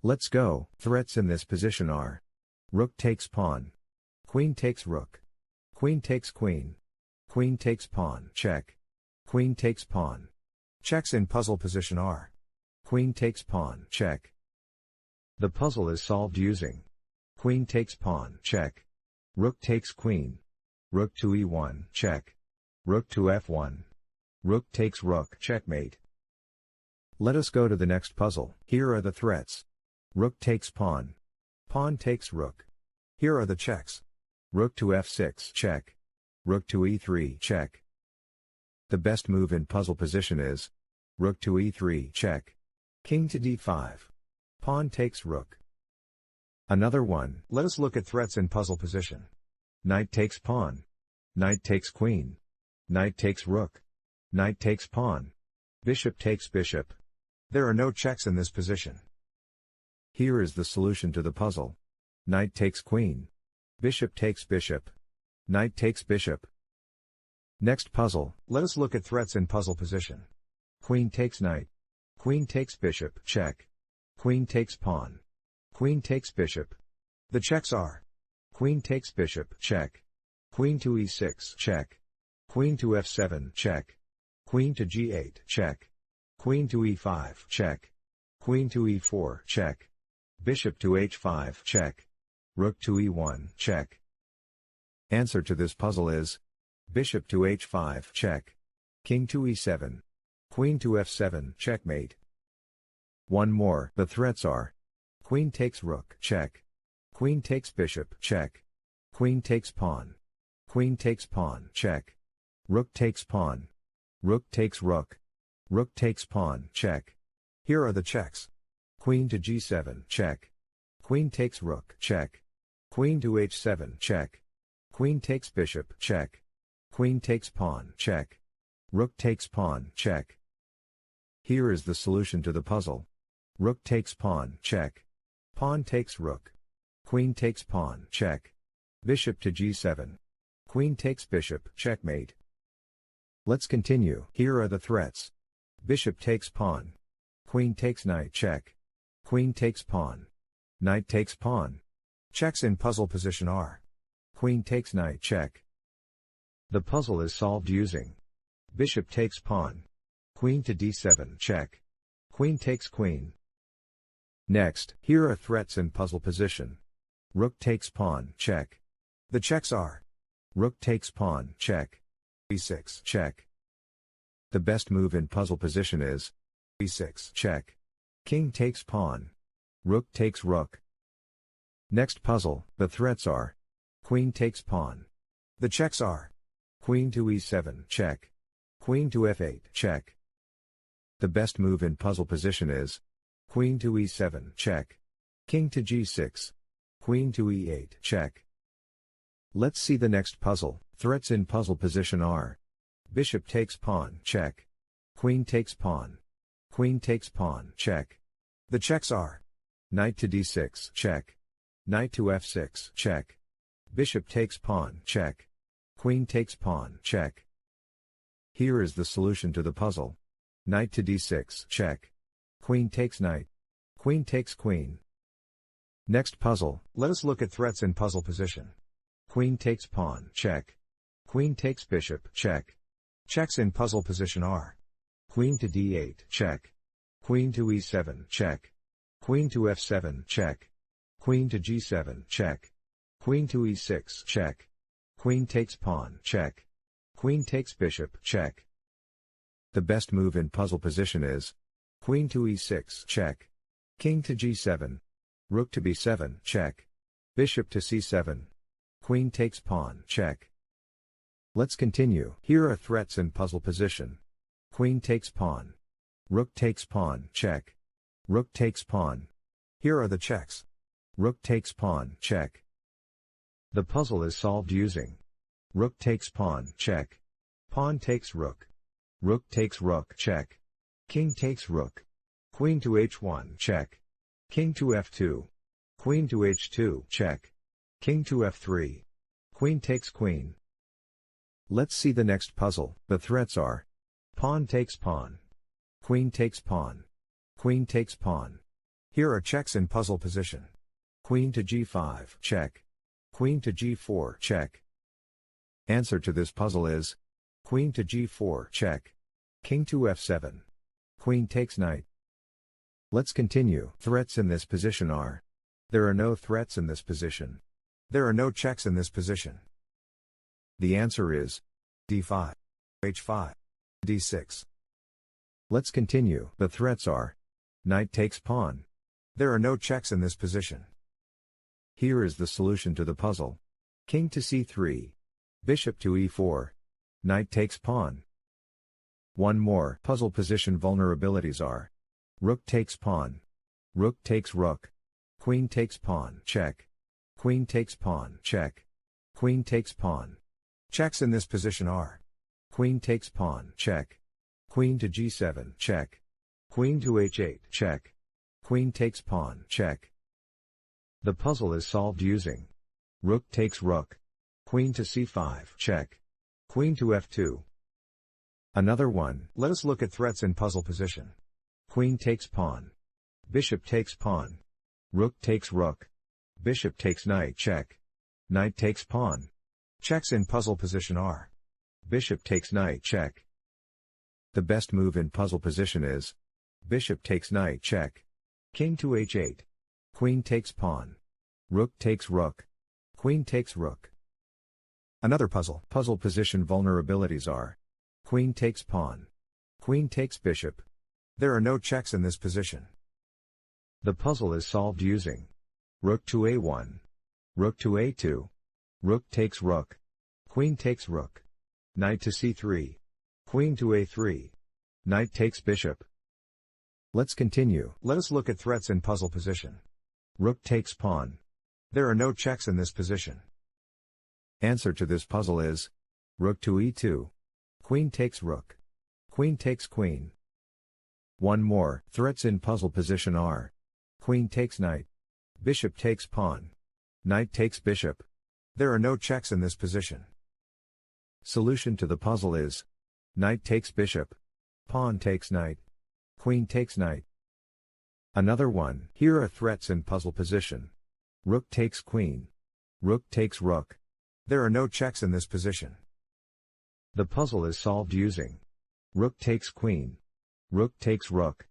Let's go. Threats in this position are: rook takes pawn, queen takes rook, queen takes queen, queen takes pawn, check, queen takes pawn. Checks in puzzle position are: queen takes pawn, check. The puzzle is solved using: queen takes pawn, check, rook takes queen, rook to e1, check, rook to f1, rook takes rook, checkmate. Let us go to the next puzzle. Here are the threats: rook takes pawn, pawn takes rook. Here are the checks: rook to f6, check, rook to e3, check. The best move in puzzle position is: rook to e3, check, king to d5, pawn takes rook. Another one. Let us look at threats in puzzle position: knight takes pawn, knight takes queen, knight takes rook, knight takes pawn, bishop takes bishop. There are no checks in this position. Here is the solution to the puzzle: knight takes queen, bishop takes bishop, knight takes bishop. Next puzzle. Let us look at threats in puzzle position: queen takes knight, queen takes bishop, check, queen takes pawn, queen takes bishop. The checks are: queen takes bishop, check, queen to e6, check, queen to f7, check, queen to g8, check, queen to e5, check, queen to e4, check, bishop to h5, check, rook to e1, check. Answer to this puzzle is: bishop to h5, check, king to e7, queen to f7, checkmate. One more. The threats are: queen takes rook, check, queen takes bishop, check, queen takes pawn, queen takes pawn, check, rook takes pawn, rook takes rook, rook takes pawn, check. Here are the checks: queen to g7, check, queen takes rook, check, queen to h7, check, queen takes bishop, check, queen takes pawn, check, rook takes pawn, check. Here is the solution to the puzzle: rook takes pawn, check, pawn takes rook, queen takes pawn, check, bishop to g7, queen takes bishop, checkmate. Let's continue. Here are the threats: bishop takes pawn, queen takes knight, check, queen takes pawn, knight takes pawn. Checks in puzzle position are: queen takes knight, check. The puzzle is solved using: bishop takes pawn, queen to d7, check, queen takes queen. Next, here are threats in puzzle position: rook takes pawn, check. The checks are: rook takes pawn, check, e6, check. The best move in puzzle position is: e6, check, king takes pawn, rook takes rook. Next puzzle. The threats are: queen takes pawn. The checks are: queen to e7, check, queen to f8, check. The best move in puzzle position is: queen to e7, check, king to g6, queen to e8, check. Let's see the next puzzle. Threats in puzzle position are: bishop takes pawn, check, queen takes pawn, queen takes pawn, check. The checks are: knight to d6, check, knight to f6, check, bishop takes pawn, check, queen takes pawn, check. Here is the solution to the puzzle: knight to d6, check, queen takes knight, queen takes queen. Next puzzle. Let us look at threats in puzzle position: queen takes pawn, check, queen takes bishop, check. Checks in puzzle position are: queen to d8, check, queen to e7, check, queen to f7, check, queen to g7, check, queen to e6, check, queen takes pawn, check, queen takes bishop, check. The best move in puzzle position is: queen to e6, check, king to g7, rook to b7, check, bishop to c7, queen takes pawn, check. Let's continue. Here are threats in puzzle position: queen takes pawn, rook takes pawn, check, rook takes pawn. Here are the checks: rook takes pawn, check. The puzzle is solved using: rook takes pawn, check, pawn takes rook, rook takes rook, check, king takes rook, queen to h1, check, king to f2, queen to h2, check, king to f3, queen takes queen. Let's see the next puzzle. The threats are: pawn takes pawn, queen takes pawn, queen takes pawn, Here are checks in puzzle position. Queen to g5, check. Queen to g4, check. Answer to this puzzle is Queen to g4, check. King to f7. Queen takes knight. Let's continue. Threats in this position are. There are no threats in this position. There are no checks in this position. The answer is d5, h5, d6. Let's continue. The threats are. Knight takes pawn. There are no checks in this position. Here is the solution to the puzzle. King to c3. Bishop to e4. Knight takes pawn. One more. Puzzle position vulnerabilities are. Rook takes pawn. Rook takes rook. Queen takes pawn, check. Queen takes pawn, check. Queen takes pawn. Checks in this position are. Queen takes pawn, check. Queen to g7, check. Queen to h8, check. Queen takes pawn, check. The puzzle is solved using. Rook takes rook. Queen to c5, check. Queen to f2. Another one. Let us look at threats in puzzle position. Queen takes pawn. Bishop takes pawn. Rook takes rook. Bishop takes knight, check. Knight takes pawn. Checks in puzzle position are. Bishop takes knight, check. The best move in puzzle position is. Bishop takes knight, check. King to h8. Queen takes pawn. Rook takes rook. Queen takes rook. Another puzzle. Puzzle position vulnerabilities are. Queen takes pawn. Queen takes bishop. There are no checks in this position. The puzzle is solved using. Rook to a1. Rook to a2. Rook takes rook. Queen takes rook. Knight to c3. Queen to a3. Knight takes bishop. Let's continue. Let us look at threats in puzzle position. Rook takes pawn. There are no checks in this position. Answer to this puzzle is. Rook to e2. Queen takes rook. Queen takes queen. One more. Threats in puzzle position are. Queen takes knight. Bishop takes pawn. Knight takes bishop. There are no checks in this position. Solution to the puzzle is. Knight takes bishop. Pawn takes knight. Queen takes knight. Another one. Here are threats in puzzle position. Rook takes queen. Rook takes rook. There are no checks in this position. The puzzle is solved using. Rook takes queen. Rook takes rook.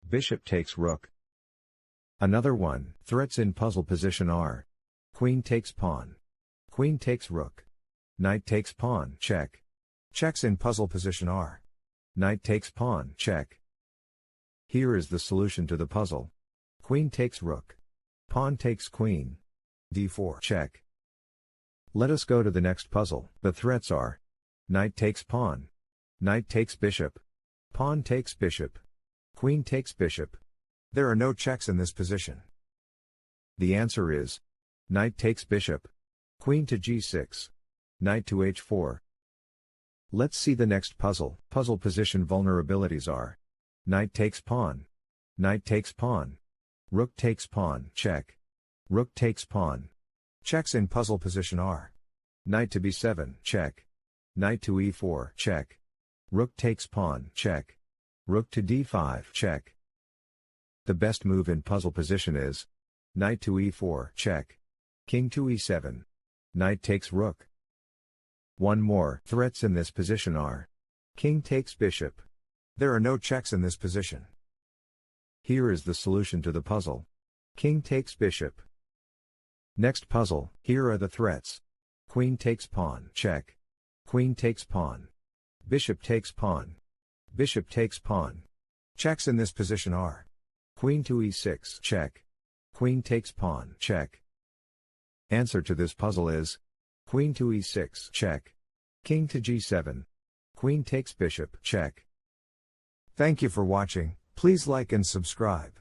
Bishop takes rook. Another one. Threats in puzzle position are. Queen takes pawn. Queen takes rook. Knight takes pawn, check. Checks in puzzle position are. Knight takes pawn, check. Here is the solution to the puzzle. Queen takes rook. Pawn takes queen. d4, check. Let us go to the next puzzle. The threats are. Knight takes pawn. Knight takes bishop. Pawn takes bishop. Queen takes bishop. There are no checks in this position. The answer is. Knight takes bishop. Queen to g6. Knight to h4. Let's see the next puzzle. Puzzle position vulnerabilities are. Knight takes pawn. Knight takes pawn. Rook takes pawn, check. Rook takes pawn. Checks in puzzle position are. Knight to b7, check. Knight to e4, check. Rook takes pawn, check. Rook to d5, check. The best move in puzzle position is. Knight to e4, check. King to e7. Knight takes rook. One more. Threats in this position are. King takes bishop. There are no checks in this position. Here is the solution to the puzzle. King takes bishop. Next puzzle. Here are the threats. Queen takes pawn, check. Queen takes pawn. Bishop takes pawn. Bishop takes pawn. Checks in this position are. Queen to e6, check. Queen takes pawn, check. Answer to this puzzle is. Queen to e6, check. King to g7. Queen takes bishop, check. Thank you for watching. Please like and subscribe.